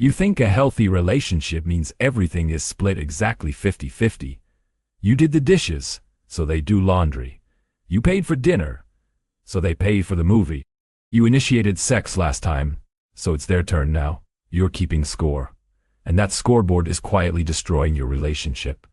You think a healthy relationship means everything is split exactly 50-50. You did the dishes, so they do laundry. You paid for dinner, so they pay for the movie. You initiated sex last time, so it's their turn now. You're keeping score. And that scoreboard is quietly destroying your relationship.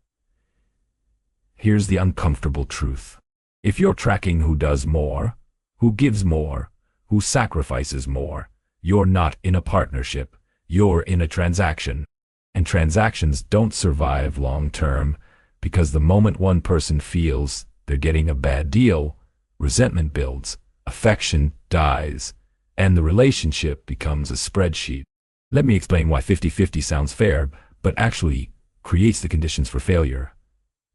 Here's the uncomfortable truth. If you're tracking who does more, who gives more, who sacrifices more, you're not in a partnership. You're in a transaction. And transactions don't survive long term because the moment one person feels they're getting a bad deal, resentment builds, affection dies, and the relationship becomes a spreadsheet. Let me explain why 50-50 sounds fair, but actually creates the conditions for failure.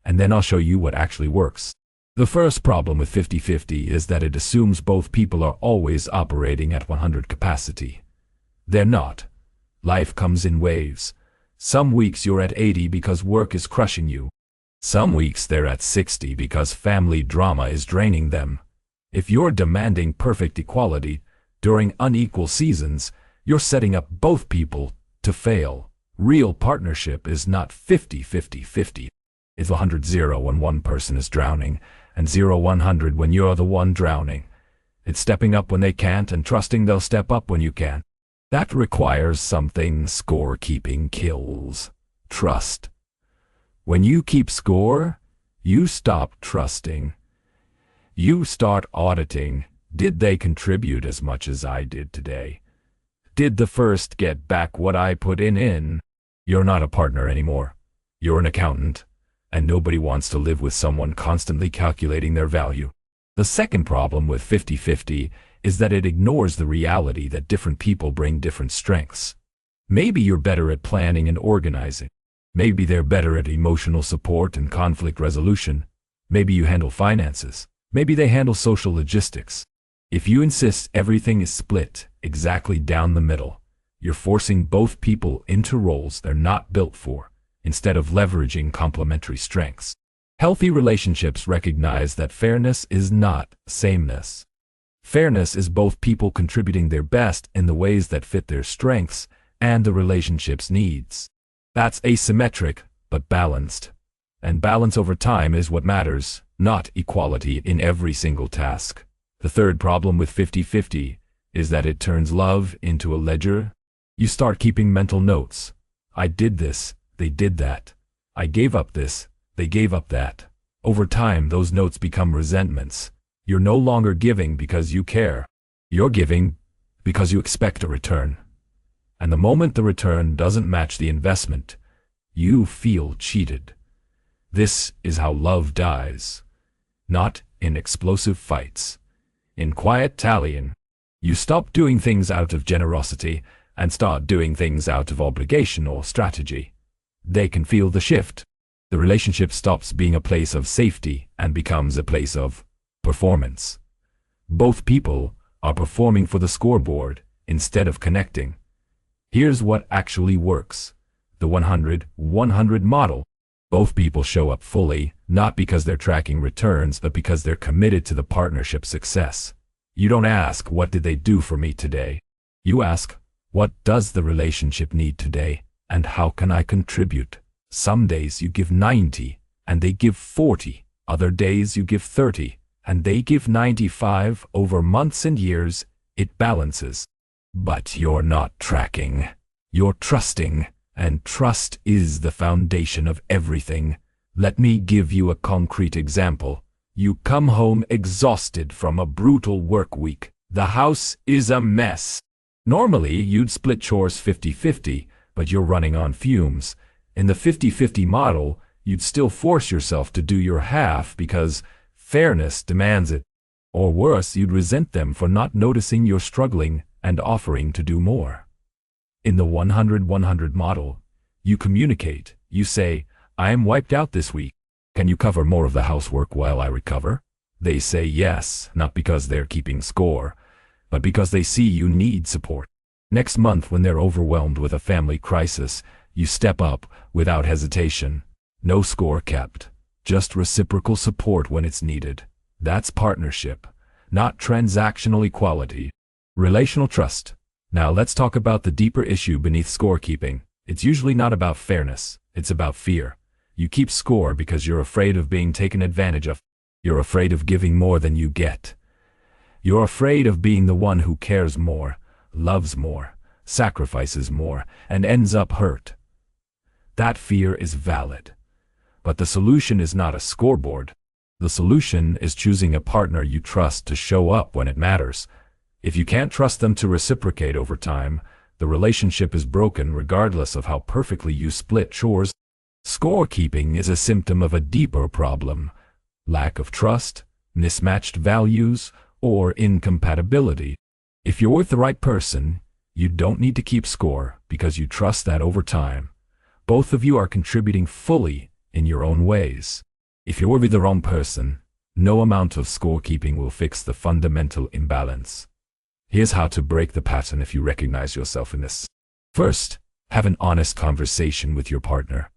And then I'll show you what actually works. The first problem with 50-50 is that it assumes both people are always operating at 100 capacity. They're not. Life comes in waves. Some weeks you're at 80 because work is crushing you. Some weeks they're at 60 because family drama is draining them. If you're demanding perfect equality during unequal seasons, you're setting up both people to fail. Real partnership is not 50-50-50. It's 100-0 when one person is drowning, and 0-100 when you're the one drowning. It's stepping up when they can't and trusting they'll step up when you can. That requires something scorekeeping kills. Trust. When you keep score, you stop trusting. You start auditing. Did they contribute as much as I did today? Did the first get back what I put in? You're not a partner anymore. You're an accountant, and nobody wants to live with someone constantly calculating their value. The second problem with 50-50 is that it ignores the reality that different people bring different strengths. Maybe you're better at planning and organizing. Maybe they're better at emotional support and conflict resolution. Maybe you handle finances. Maybe they handle social logistics. If you insist everything is split exactly down the middle, you're forcing both people into roles they're not built for, instead of leveraging complementary strengths. Healthy relationships recognize that fairness is not sameness. Fairness is both people contributing their best in the ways that fit their strengths and the relationship's needs. That's asymmetric, but balanced. And balance over time is what matters, not equality in every single task. The third problem with 50-50 is that it turns love into a ledger. You start keeping mental notes. I did this, they did that. I gave up this, they gave up that. Over time, those notes become resentments. You're no longer giving because you care. You're giving because you expect a return. And the moment the return doesn't match the investment, you feel cheated. This is how love dies. Not in explosive fights. In quiet tallying. You stop doing things out of generosity and start doing things out of obligation or strategy. They can feel the shift. The relationship stops being a place of safety and becomes a place of performance. Both people are performing for the scoreboard instead of connecting. Here's what actually works. The 100-100 model. Both people show up fully, not because they're tracking returns, but because they're committed to the partnership's success. You don't ask, what did they do for me today? You ask, what does the relationship need today, and how can I contribute? Some days you give 90, and they give 40. Other days you give 30, and they give 95. Over months and years, it balances. But you're not tracking. You're trusting, and trust is the foundation of everything. Let me give you a concrete example. You come home exhausted from a brutal work week. The house is a mess. Normally, you'd split chores 50-50, but you're running on fumes. In the 50-50 model, you'd still force yourself to do your half because fairness demands it. Or worse, you'd resent them for not noticing you're struggling and offering to do more. In the 100-100 model, you communicate. You say, I am wiped out this week. Can you cover more of the housework while I recover? They say yes, not because they're keeping score, but because they see you need support. Next month, when they're overwhelmed with a family crisis, you step up without hesitation. No score kept, just reciprocal support when it's needed. That's partnership, not transactional equality. Relational trust. Now let's talk about the deeper issue beneath scorekeeping. It's usually not about fairness, it's about fear. You keep score because you're afraid of being taken advantage of. You're afraid of giving more than you get. You're afraid of being the one who cares more, loves more, sacrifices more, and ends up hurt. That fear is valid. But the solution is not a scoreboard. The solution is choosing a partner you trust to show up when it matters. If you can't trust them to reciprocate over time, the relationship is broken regardless of how perfectly you split chores. Scorekeeping is a symptom of a deeper problem: lack of trust, mismatched values, or incompatibility. If you're with the right person, you don't need to keep score because you trust that over time, both of you are contributing fully in your own ways. If you're with the wrong person, no amount of scorekeeping will fix the fundamental imbalance. Here's how to break the pattern if you recognize yourself in this. First, have an honest conversation with your partner.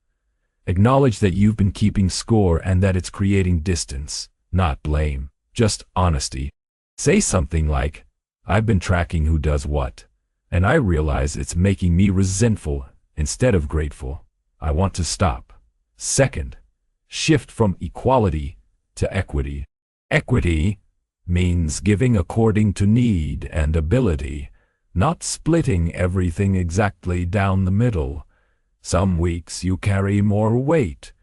Acknowledge that you've been keeping score and that it's creating distance, not blame, just honesty. Say something like, "I've been tracking who does what, and I realize it's making me resentful instead of grateful. I want to stop." Second, shift from equality to equity. Equity means giving according to need and ability, not splitting everything exactly down the middle. Some weeks you carry more weight.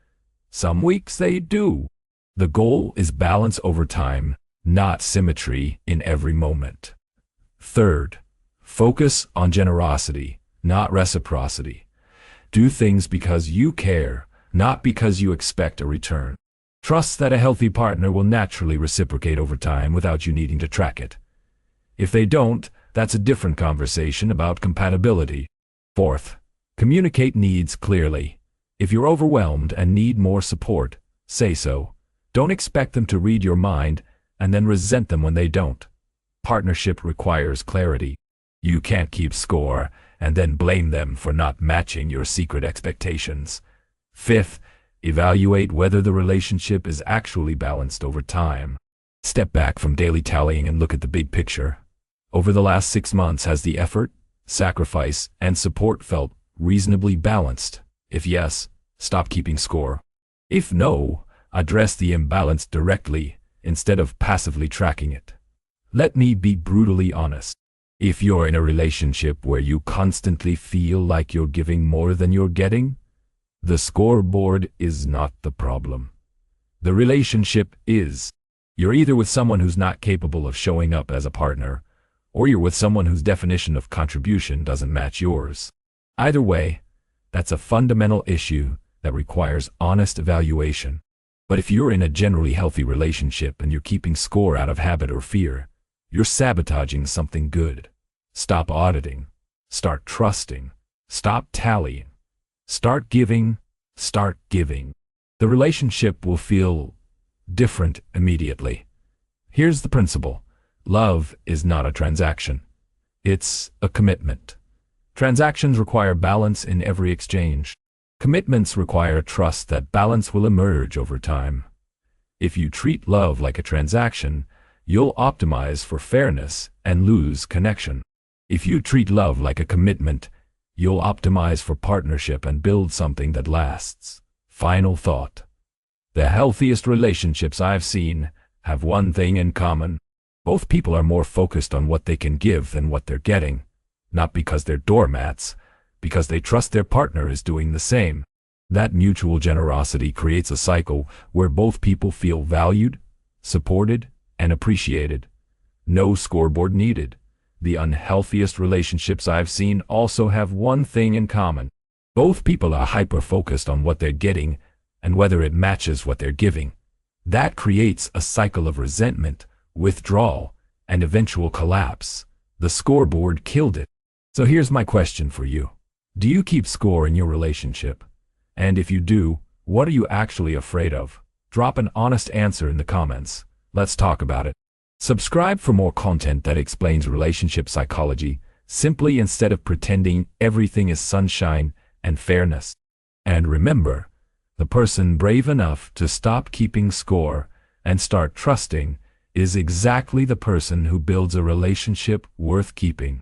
Some weeks they do. The goal is balance over time, not symmetry in every moment. Third, focus on generosity, not reciprocity. Do things because you care, not because you expect a return. Trust that a healthy partner will naturally reciprocate over time without you needing to track it. If they don't, that's a different conversation about compatibility. Fourth, communicate needs clearly. If you're overwhelmed and need more support, say so. Don't expect them to read your mind and then resent them when they don't. Partnership requires clarity. You can't keep score and then blame them for not matching your secret expectations. Fifth, evaluate whether the relationship is actually balanced over time. Step back from daily tallying and look at the big picture. Over the last 6 months, has the effort, sacrifice, and support felt reasonably balanced? If yes, stop keeping score. If no, address the imbalance directly instead of passively tracking it. Let me be brutally honest. If you're in a relationship where you constantly feel like you're giving more than you're getting, the scoreboard is not the problem. The relationship is. You're either with someone who's not capable of showing up as a partner, or you're with someone whose definition of contribution doesn't match yours. Either way, that's a fundamental issue that requires honest evaluation. But if you're in a generally healthy relationship and you're keeping score out of habit or fear, you're sabotaging something good. Stop auditing. Start trusting. Stop tallying. Start giving. Start giving. The relationship will feel different immediately. Here's the principle. Love is not a transaction. It's a commitment. Transactions require balance in every exchange. Commitments require trust that balance will emerge over time. If you treat love like a transaction, you'll optimize for fairness and lose connection. If you treat love like a commitment, you'll optimize for partnership and build something that lasts. Final thought. The healthiest relationships I've seen have one thing in common. Both people are more focused on what they can give than what they're getting. Not because they're doormats, because they trust their partner is doing the same. That mutual generosity creates a cycle where both people feel valued, supported, and appreciated. No scoreboard needed. The unhealthiest relationships I've seen also have one thing in common. Both people are hyper-focused on what they're getting and whether it matches what they're giving. That creates a cycle of resentment, withdrawal, and eventual collapse. The scoreboard killed it. So here's my question for you. Do you keep score in your relationship? And if you do, what are you actually afraid of? Drop an honest answer in the comments. Let's talk about it. Subscribe for more content that explains relationship psychology simply instead of pretending everything is sunshine and fairness. And remember, the person brave enough to stop keeping score and start trusting is exactly the person who builds a relationship worth keeping.